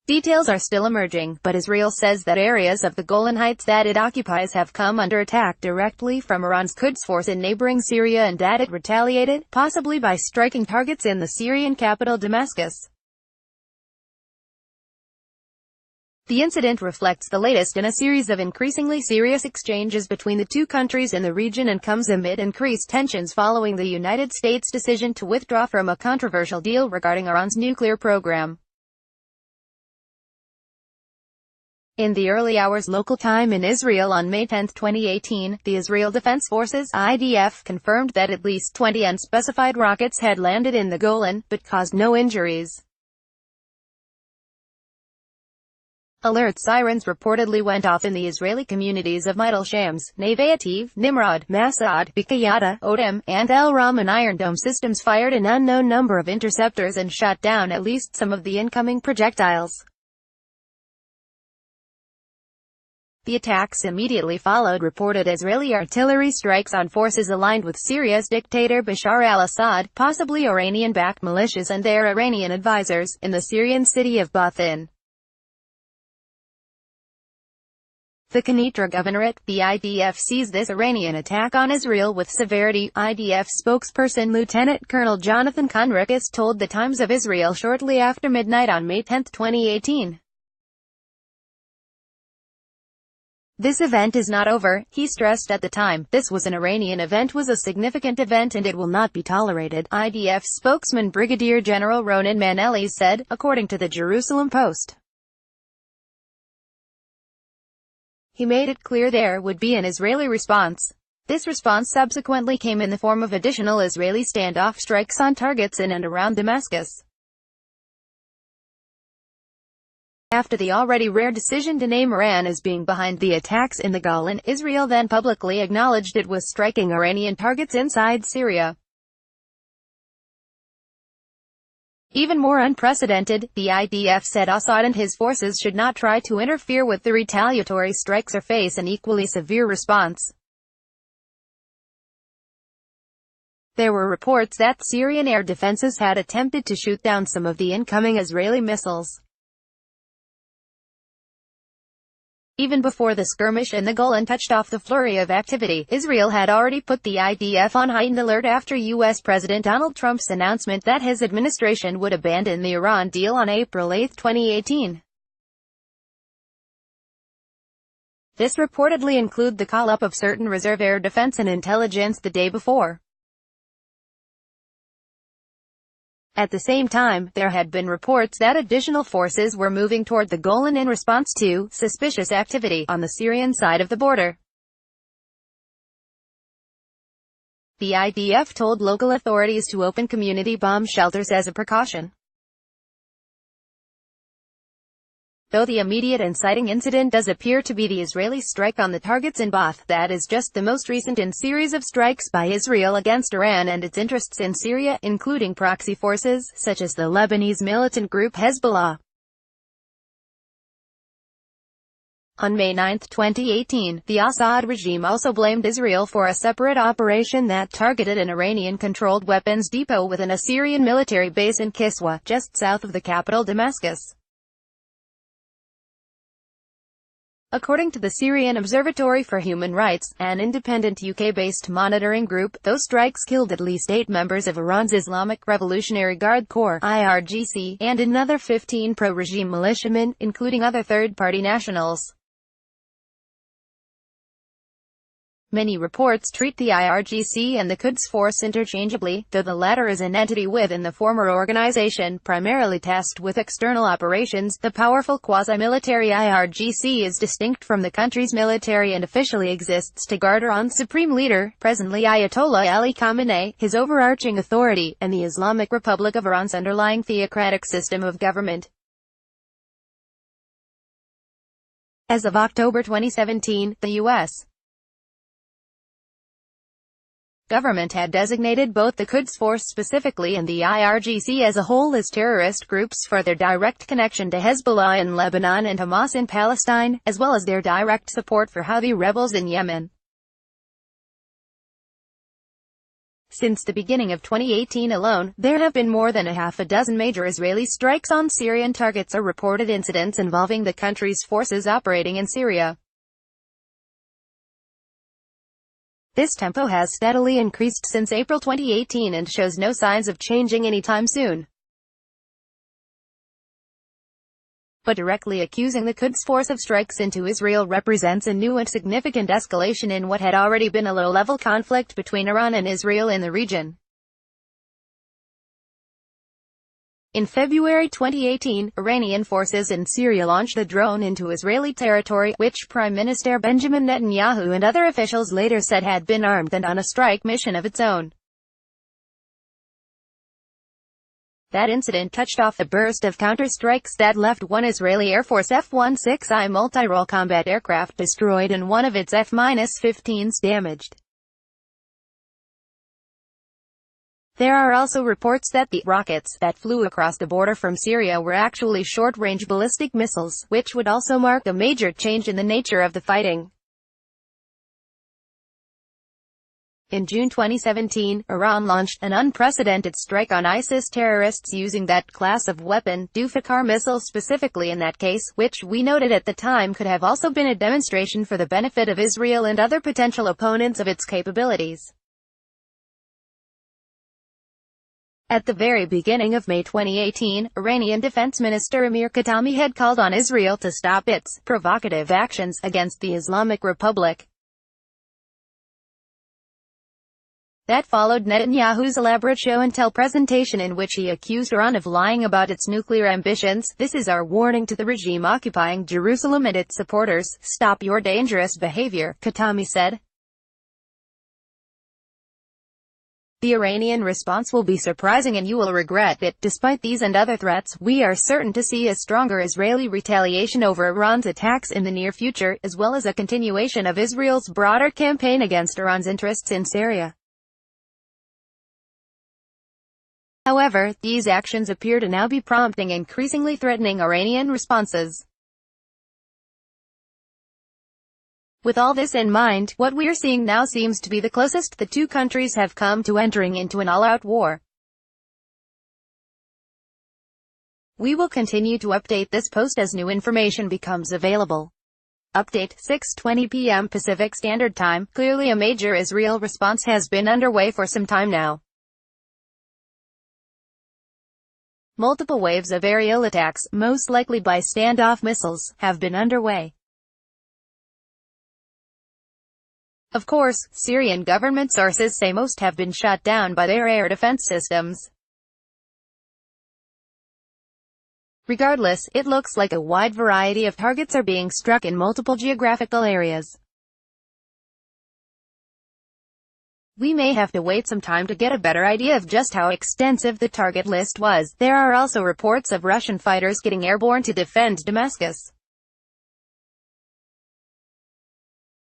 Details are still emerging, but Israel says that areas of the Golan Heights that it occupies have come under attack directly from Iran's Quds force in neighboring Syria and that it retaliated, possibly by striking targets in the Syrian capital Damascus. The incident reflects the latest in a series of increasingly serious exchanges between the two countries in the region and comes amid increased tensions following the United States' decision to withdraw from a controversial deal regarding Iran's nuclear program. In the early hours local time in Israel on May 10, 2018, the Israel Defense Forces (IDF) confirmed that at least 20 unspecified rockets had landed in the Golan, but caused no injuries. Alert sirens reportedly went off in the Israeli communities of Meidal Shams, Neve Ativ, Nimrod, Masad, Bikayata, Odem, and El Raman. Iron Dome systems fired an unknown number of interceptors and shot down at least some of the incoming projectiles. The attacks immediately followed reported Israeli artillery strikes on forces aligned with Syria's dictator Bashar al-Assad, possibly Iranian-backed militias and their Iranian advisors, in the Syrian city of Bathin. The Kenitra Governorate, the IDF sees this Iranian attack on Israel with severity. IDF spokesperson Lieutenant Colonel Jonathan Conricus told the Times of Israel shortly after midnight on May 10, 2018. This event is not over, he stressed at the time. This was an Iranian event, was a significant event and it will not be tolerated, IDF spokesman Brigadier General Ronen Maneli said, according to the Jerusalem Post. He made it clear there would be an Israeli response. This response subsequently came in the form of additional Israeli standoff strikes on targets in and around Damascus. After the already rare decision to name Iran as being behind the attacks in the Golan, Israel then publicly acknowledged it was striking Iranian targets inside Syria. Even more unprecedented, the IDF said Assad and his forces should not try to interfere with the retaliatory strikes or face an equally severe response. There were reports that Syrian air defenses had attempted to shoot down some of the incoming Israeli missiles. Even before the skirmish in the Golan touched off the flurry of activity, Israel had already put the IDF on heightened alert after U.S. President Donald Trump's announcement that his administration would abandon the Iran deal on April 8, 2018. This reportedly included the call-up of certain reserve air defense and intelligence the day before. At the same time, there had been reports that additional forces were moving toward the Golan in response to suspicious activity on the Syrian side of the border. The IDF told local authorities to open community bomb shelters as a precaution. Though the immediate inciting incident does appear to be the Israeli strike on the targets in Bath, that is just the most recent in series of strikes by Israel against Iran and its interests in Syria, including proxy forces, such as the Lebanese militant group Hezbollah. On May 9, 2018, the Assad regime also blamed Israel for a separate operation that targeted an Iranian-controlled weapons depot within a Syrian military base in Kiswa, just south of the capital Damascus. According to the Syrian Observatory for Human Rights, an independent UK-based monitoring group, those strikes killed at least 8 members of Iran's Islamic Revolutionary Guard Corps (IRGC) and another 15 pro-regime militiamen, including other third-party nationals. Many reports treat the IRGC and the Quds Force interchangeably, though the latter is an entity within the former organization, primarily tasked with external operations. The powerful quasi-military IRGC is distinct from the country's military and officially exists to guard Iran's supreme leader, presently Ayatollah Ali Khamenei, his overarching authority, and the Islamic Republic of Iran's underlying theocratic system of government. As of October 2017, the U.S. government had designated both the Quds Force specifically and the IRGC as a whole as terrorist groups for their direct connection to Hezbollah in Lebanon and Hamas in Palestine, as well as their direct support for Houthi rebels in Yemen. Since the beginning of 2018 alone, there have been more than a half a dozen major Israeli strikes on Syrian targets or reported incidents involving the country's forces operating in Syria. This tempo has steadily increased since April 2018 and shows no signs of changing anytime soon. But directly accusing the Quds Force of strikes into Israel represents a new and significant escalation in what had already been a low-level conflict between Iran and Israel in the region. In February 2018, Iranian forces in Syria launched a drone into Israeli territory, which Prime Minister Benjamin Netanyahu and other officials later said had been armed and on a strike mission of its own. That incident touched off a burst of counter-strikes that left one Israeli Air Force F-16I multi-role combat aircraft destroyed and one of its F-15s damaged. There are also reports that the rockets that flew across the border from Syria were actually short-range ballistic missiles, which would also mark a major change in the nature of the fighting. In June 2017, Iran launched an unprecedented strike on ISIS terrorists using that class of weapon, Zulfikar missiles specifically in that case, which we noted at the time could have also been a demonstration for the benefit of Israel and other potential opponents of its capabilities. At the very beginning of May 2018, Iranian Defense Minister Amir Khatami had called on Israel to stop its provocative actions against the Islamic Republic. That followed Netanyahu's elaborate show-and-tell presentation in which he accused Iran of lying about its nuclear ambitions. "This is our warning to the regime occupying Jerusalem and its supporters. Stop your dangerous behavior," Khatami said. The Iranian response will be surprising and you will regret it. Despite these and other threats, we are certain to see a stronger Israeli retaliation over Iran's attacks in the near future, as well as a continuation of Israel's broader campaign against Iran's interests in Syria. However, these actions appear to now be prompting increasingly threatening Iranian responses. With all this in mind, what we are seeing now seems to be the closest the two countries have come to entering into an all-out war. We will continue to update this post as new information becomes available. Update, 6:20 p.m. Pacific Standard Time. Clearly a major Israel response has been underway for some time now. Multiple waves of aerial attacks, most likely by standoff missiles, have been underway. Of course, Syrian government sources say most have been shot down by their air defense systems. Regardless, it looks like a wide variety of targets are being struck in multiple geographical areas. We may have to wait some time to get a better idea of just how extensive the target list was. There are also reports of Russian fighters getting airborne to defend Damascus.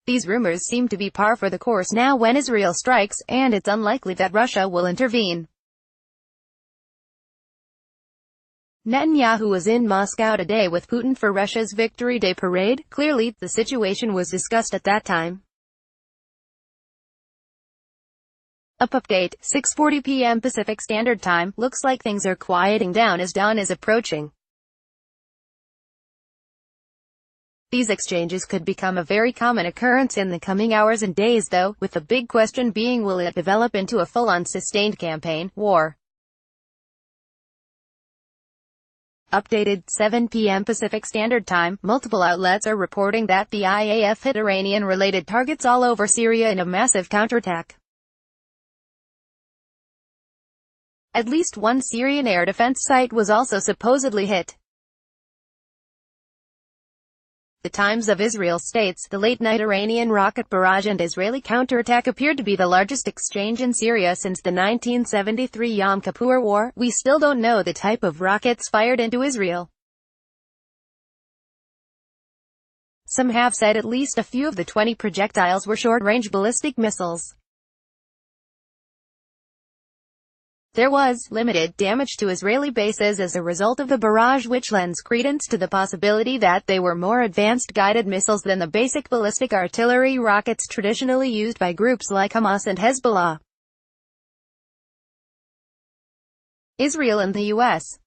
These rumors seem to be par for the course now when Israel strikes, and it's unlikely that Russia will intervene. Netanyahu was in Moscow today with Putin for Russia's Victory Day parade. Clearly, the situation was discussed at that time. Update, 6:40 p.m. Pacific Standard Time. Looks like things are quieting down as dawn is approaching. These exchanges could become a very common occurrence in the coming hours and days though, with the big question being will it develop into a full-on sustained campaign, war? Updated, 7 p.m. Pacific Standard Time. Multiple outlets are reporting that the IAF hit Iranian-related targets all over Syria in a massive counterattack. At least one Syrian air defense site was also supposedly hit. The Times of Israel states, the late-night Iranian rocket barrage and Israeli counterattack appeared to be the largest exchange in Syria since the 1973 Yom Kippur War. We still don't know the type of rockets fired into Israel. Some have said at least a few of the 20 projectiles were short-range ballistic missiles. There was limited damage to Israeli bases as a result of the barrage, which lends credence to the possibility that they were more advanced guided missiles than the basic ballistic artillery rockets traditionally used by groups like Hamas and Hezbollah. Israel and the U.S.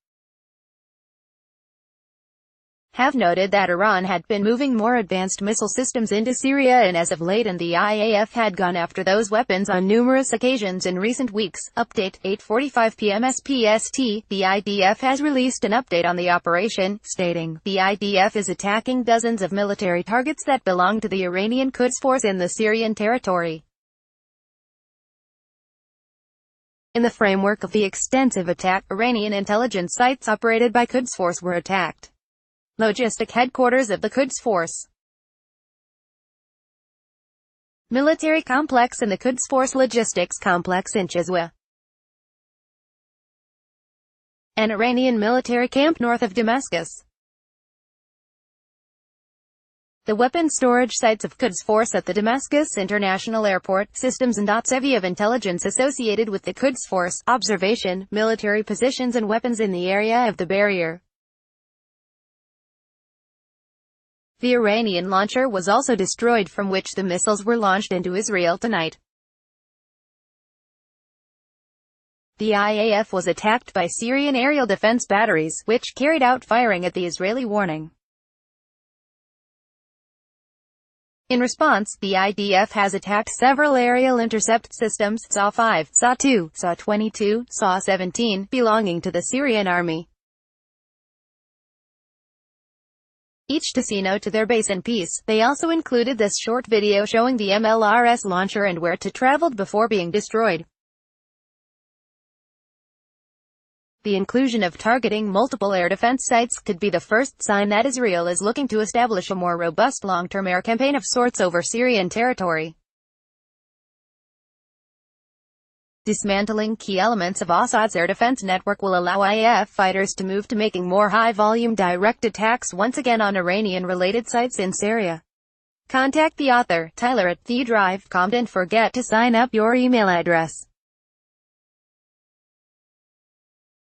have noted that Iran had been moving more advanced missile systems into Syria and as of late and the IAF had gone after those weapons on numerous occasions in recent weeks. Update, 8:45 p.m. SPST. The IDF has released an update on the operation, stating, the IDF is attacking dozens of military targets that belong to the Iranian Quds Force in the Syrian territory. In the framework of the extensive attack, Iranian intelligence sites operated by Quds Force were attacked. Logistic headquarters of the Quds Force. Military complex in the Quds Force Logistics Complex in Chizwa. An Iranian military camp north of Damascus. The weapon storage sites of Quds Force at the Damascus International Airport, systems and dots heavy of intelligence associated with the Quds Force, observation, military positions and weapons in the area of the barrier. The Iranian launcher was also destroyed from which the missiles were launched into Israel tonight. The IAF was attacked by Syrian aerial defense batteries, which carried out firing at the Israeli warning. In response, the IDF has attacked several aerial intercept systems, SA-5, SA-2, SA-22, SA-17, belonging to the Syrian army. Each to see no to their base in peace. They also included this short video showing the MLRS launcher and where it traveled before being destroyed. The inclusion of targeting multiple air defense sites could be the first sign that Israel is looking to establish a more robust long-term air campaign of sorts over Syrian territory. Dismantling key elements of Assad's air defense network will allow IAF fighters to move to making more high-volume direct attacks once again on Iranian-related sites in Syria. Contact the author, Tyler at TheDrive.com. Don't forget to sign up your email address.